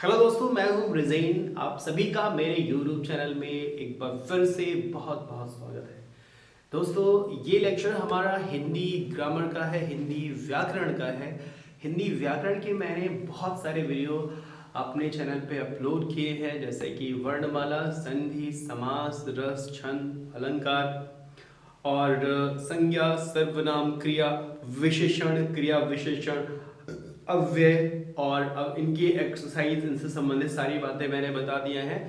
Hello दोस्तों, मैं हूं ब्रिजेन। आप सभी का मेरे YouTube चैनल में एक बार फिर से बहुत बहुत स्वागत है। दोस्तों, ये लेक्चर हमारा हिंदी ग्रामर का है, हिंदी व्याकरण का है। हिंदी व्याकरण के मैंने बहुत सारे वीडियो अपने चैनल पे अपलोड किए हैं, जैसे कि वर्णमाला, संधि, समास, रस, छंद, अलंकार और संज्ञा, सर्वनाम, क्रिया विशेषण, क्रिया विशेषण, अव्यय और अब इनकी एक्सरसाइज, इनसे संबंधित सारी बातें मैंने बता दिया हैं।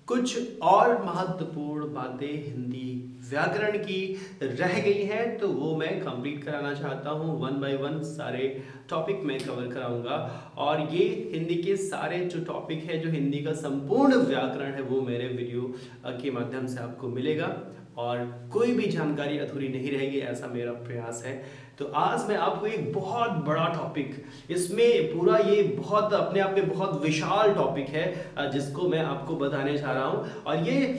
कुछ और महत्वपूर्ण बातें हिंदी व्याकरण की रह गई हैं, तो वो मैं कंप्लीट कराना चाहता हूँ। वन बाय वन सारे टॉपिक मैं कवर कराऊंगा और ये हिंदी के सारे जो टॉपिक है, जो हिंदी का संपूर्ण व्याकरण है, वो मेरे वीडियो के माध्यम से आपको मिलेगा और कोई भी जानकारी अधूरी नहीं रहेगी, ऐसा मेरा प्रयास है। तो आज मैं आपको एक बहुत बड़ा टॉपिक, इसमें पूरा ये बहुत अपने आप में बहुत विशाल टॉपिक है जिसको मैं आपको बताने जा रहा हूँ। और ये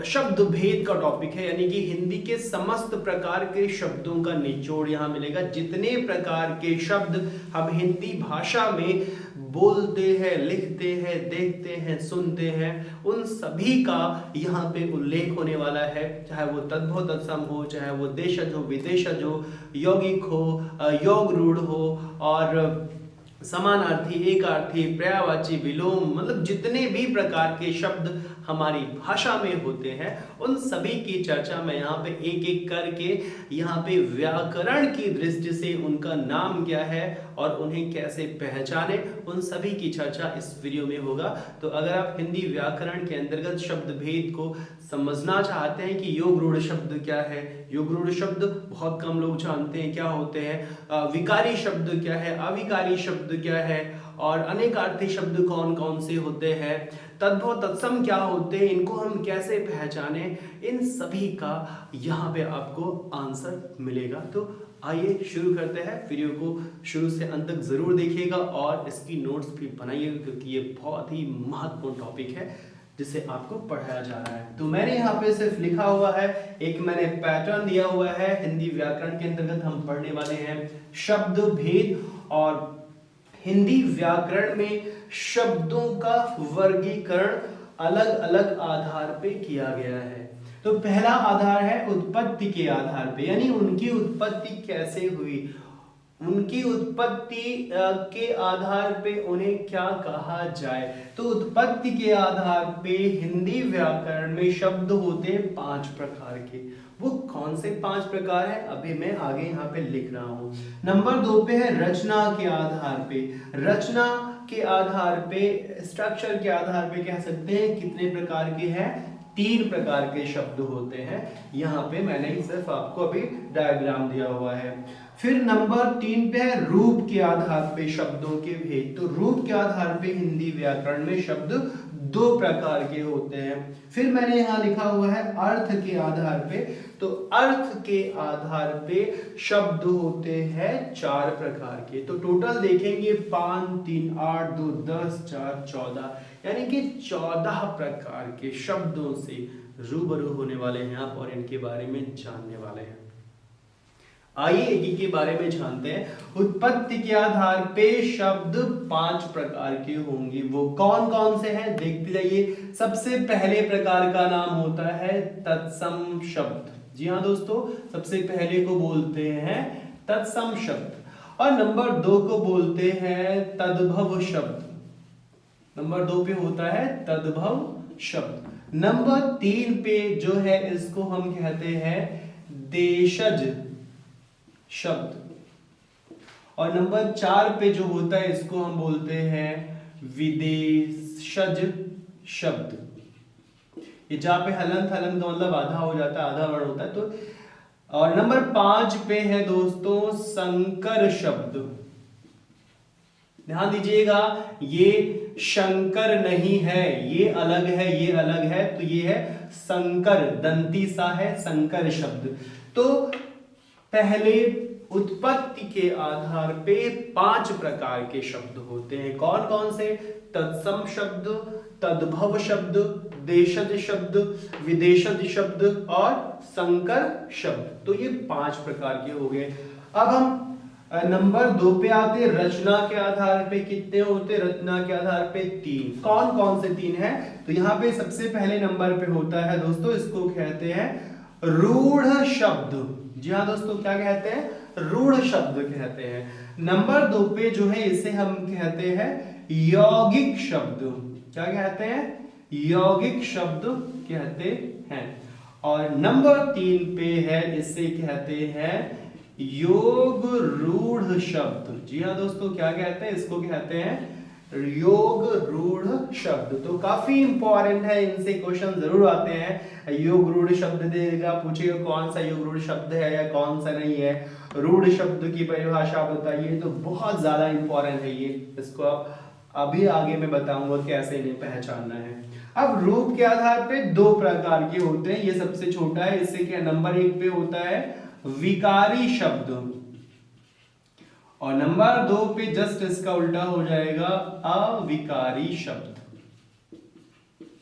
शब्द भेद का टॉपिक है, यानी कि हिंदी के समस्त प्रकार के शब्दों का निचोड़ यहाँ मिलेगा। जितने प्रकार के शब्द हम हिंदी भाषा में बोलते हैं, लिखते हैं, देखते हैं, सुनते हैं, उन सभी का यहाँ पे उल्लेख होने वाला है। चाहे वो तद्भव तत्सम हो, चाहे वो देशज हो, विदेशज हो, यौगिक हो, योग रूढ़ हो और समानार्थी, एकार्थी, पर्यायवाची, विलोम, मतलब जितने भी प्रकार के शब्द हमारी भाषा में होते हैं, उन सभी की चर्चा मैं यहाँ पे एक एक करके, यहाँ पे व्याकरण की दृष्टि से उनका नाम क्या है और उन्हें कैसे पहचाने, उन सभी की चर्चा इस वीडियो में होगा। तो अगर आप हिंदी व्याकरण के अंतर्गत शब्द भेद को समझना चाहते हैं कि योग रूढ़ शब्द क्या है, योग रूढ़ शब्द बहुत कम लोग जानते हैं क्या होते हैं, विकारी शब्द क्या है, अविकारी शब्द क्या है और अनेकार्थी शब्द कौन कौन से होते हैं, तद्भव तत्सम क्या होते हैं, इनको हम कैसे पहचाने, इन सभी का यहाँ पे आपको आंसर मिलेगा। तो आइए शुरू करते हैं। वीडियो को शुरू से अंत तक जरूर देखिएगा और इसकी नोट्स भी बनाइएगा, क्योंकि ये बहुत ही महत्वपूर्ण टॉपिक है जिसे आपको पढ़ाया जा रहा है। तो मैंने यहाँ पे सिर्फ लिखा हुआ है, एक मैंने पैटर्न दिया हुआ है। हिंदी व्याकरण के अंतर्गत हम पढ़ने वाले हैं शब्द भेद, और हिंदी व्याकरण में शब्दों का वर्गीकरण अलग अलग आधार पे किया गया है। तो पहला आधार है उत्पत्ति के आधार पे, यानी उनकी उत्पत्ति कैसे हुई, उनकी उत्पत्ति के आधार पे उन्हें क्या कहा जाए। तो उत्पत्ति के आधार पे हिंदी व्याकरण में शब्द होते हैं 5 प्रकार के। वो कौन से 5 प्रकार है, अभी मैं आगे यहाँ पे लिख रहा हूँ। नंबर 2 पे है रचना के आधार पे। रचना के आधार पे, स्ट्रक्चर के आधार पे कह सकते हैं कितने प्रकार के हैं, 3 प्रकार के शब्द होते हैं। यहाँ पे मैंने सिर्फ आपको अभी डायग्राम दिया हुआ है। फिर नंबर 3 पे है रूप के आधार पे शब्दों के भेद। तो रूप के आधार पे हिंदी व्याकरण में शब्द 2 प्रकार के होते हैं। फिर मैंने यहाँ लिखा हुआ है अर्थ के आधार पे। तो अर्थ के आधार पे शब्द होते हैं 4 प्रकार के। तो टोटल देखेंगे 5, 3, 8, 2, 10, 4, 14, यानी कि 14 प्रकार के शब्दों से रूबरू होने वाले हैं आप और इनके बारे में जानने वाले हैं। आइए एक एक के बारे में जानते हैं। उत्पत्ति के आधार पे शब्द 5 प्रकार के होंगे। वो कौन कौन से हैं देखते जाइए। सबसे पहले प्रकार का नाम होता है तत्सम शब्द। जी हाँ दोस्तों, सबसे पहले को बोलते हैं तत्सम शब्द। और नंबर 2 को बोलते हैं तद्भव शब्द। नंबर 2 पे होता है तद्भव शब्द। नंबर 3 पे जो है इसको हम कहते हैं देशज शब्द। और नंबर 4 पे जो होता है इसको हम बोलते हैं विदेशज शब्द। ये जहां पे हलंत हलंत मतलब आधा हो जाता है, आधा वर्ण होता है। तो और नंबर 5 पे है दोस्तों संकर शब्द। ध्यान दीजिएगा, ये शंकर नहीं है, ये अलग है, ये अलग है। तो ये है संकर, दंती सा है, संकर शब्द। तो पहले उत्पत्ति के आधार पे 5 प्रकार के शब्द होते हैं। कौन कौन से? तत्सम शब्द, तद्भव शब्द, देशज शब्द, विदेशज शब्द और संकर शब्द। तो ये 5 प्रकार के हो गए। अब हम नंबर 2 पे आते रचना के आधार पे कितने होते, रचना के आधार पे 3। कौन कौन से 3 है, तो यहाँ पे सबसे पहले नंबर पे होता है दोस्तों, इसको कहते हैं रूढ़ शब्द। जी हाँ दोस्तों, क्या कहते हैं, रूढ़ शब्द कहते हैं। नंबर 2 पे जो है इसे हम कहते हैं यौगिक शब्द। क्या कहते हैं, यौगिक शब्द कहते हैं। और नंबर 3 पे है, इसे कहते हैं योग रूढ़ शब्द। जी हाँ दोस्तों, क्या कहते हैं, इसको कहते हैं योग रूढ़ शब्द। तो काफी इंपॉर्टेंट है, इनसे क्वेश्चन जरूर आते हैं। योग रूढ़ शब्द देगा, पूछेगा कौन सा योग रूढ़ शब्द है या कौन सा नहीं है, रूढ़ शब्द की परिभाषा बताइए। तो बहुत ज्यादा इंपॉर्टेंट है ये, इसको आप अभी आगे मैं बताऊंगा कैसे इन्हें पहचानना है। अब रूप के आधार पे 2 प्रकार के होते हैं, ये सबसे छोटा है, इससे क्या नंबर 1 पे होता है विकारी शब्द, और नंबर 2 पे जस्ट इसका उल्टा हो जाएगा अविकारी शब्द।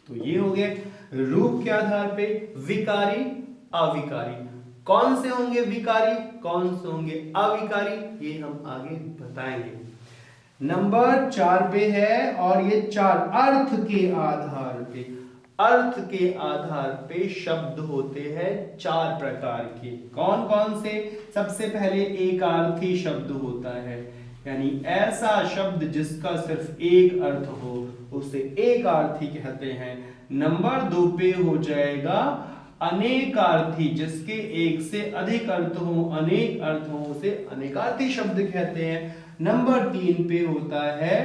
तो ये हो गए रूप के आधार पे विकारी अविकारी। कौन से होंगे विकारी, कौन से होंगे अविकारी, ये हम आगे बताएंगे। नंबर 4 पे है, और ये 4 अर्थ के आधार पे, अर्थ के आधार पे शब्द होते हैं 4 प्रकार के। कौन कौन से, सबसे पहले एक अर्थी शब्द होता है, यानी ऐसा शब्द जिसका सिर्फ एक अर्थ हो उसे एक अर्थी कहते हैं। नंबर 2 पे हो जाएगा अनेकार्थी, जिसके एक से अधिक अर्थ हो, अनेक अर्थ हो उसे अनेकार्थी शब्द कहते हैं। नंबर 3 पे होता है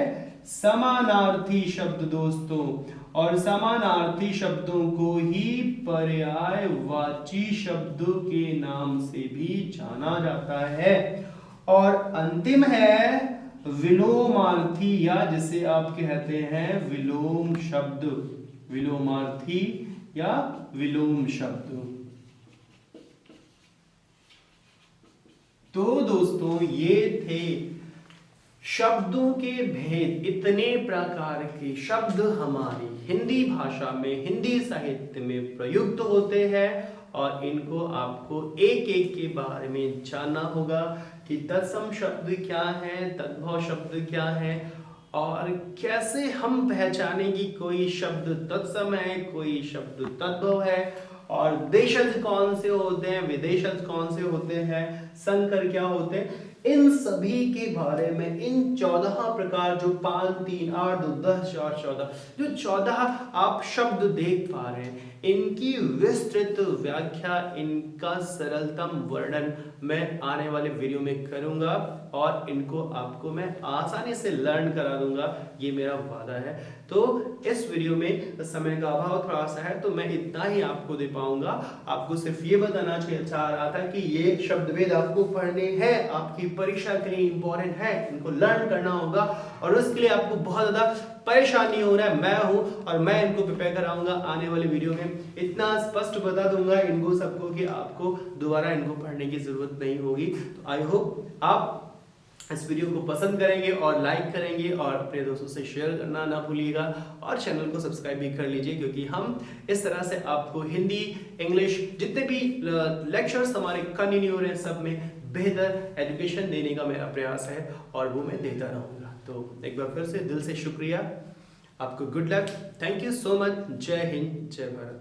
समानार्थी शब्द दोस्तों, और समानार्थी शब्दों को ही पर्यायवाची शब्दों के नाम से भी जाना जाता है। और अंतिम है विलोमार्थी, या जिसे आप कहते हैं विलोम शब्द, विलोमार्थी या विलोम शब्द। तो दोस्तों ये थे शब्दों के भेद। इतने प्रकार के शब्द हमारी हिंदी भाषा में, हिंदी साहित्य में प्रयुक्त होते हैं, और इनको आपको एक एक के बारे में जानना होगा कि तत्सम शब्द क्या है, तद्भव शब्द क्या है, और कैसे हम पहचाने कि कोई शब्द तत्सम है, कोई शब्द तद्भव है, और देशज कौन से होते हैं, विदेशज कौन से होते हैं, संकर क्या होते हैं। इन सभी के बारे में, इन 14 प्रकार जो 5, 3, 8, 2, 10, 4, 14, जो 14 आप शब्द देख पा रहे हैं, इनकी विस्तृत व्याख्या, इनका सरलतम वर्णन मैं आने वाले वीडियो में करूंगा, और इनको आपको मैं आसानी से लर्न करा दूंगा, ये मेरा वादा है। तो इस वीडियो में समय का अभाव थोड़ा सा है, तो मैं इतना ही आपको दे पाऊंगा। आपको सिर्फ ये बताना चाह रहा था कि ये शब्दभेद आपको पढ़ने हैं, आपकी परीक्षा के लिए इंपॉर्टेंट है, इनको लर्न करना होगा, और उसके लिए आपको बहुत ज्यादा परेशानी हो रहा है, मैं हूं, और मैं इनको प्रिपेयर कराऊंगा आने वाले वीडियो में। इतना स्पष्ट बता दूंगा इनको सबको कि आपको दोबारा इनको पढ़ने की जरूरत नहीं होगी। तो आई होप आप इस वीडियो को पसंद करेंगे और लाइक करेंगे, और अपने दोस्तों से शेयर करना ना भूलिएगा, और चैनल को सब्सक्राइब भी कर लीजिए, क्योंकि हम इस तरह से आपको हिंदी, इंग्लिश, जितने भी लेक्चर्स हमारे कंटिन्यू हो रहे हैं, सब में बेहतर एजुकेशन देने का मेरा प्रयास है, और वो मैं देता रहूँगा। तो एक बार फिर से दिल से शुक्रिया, आपको good luck, thank you so much, जय हिंद, जय भारत।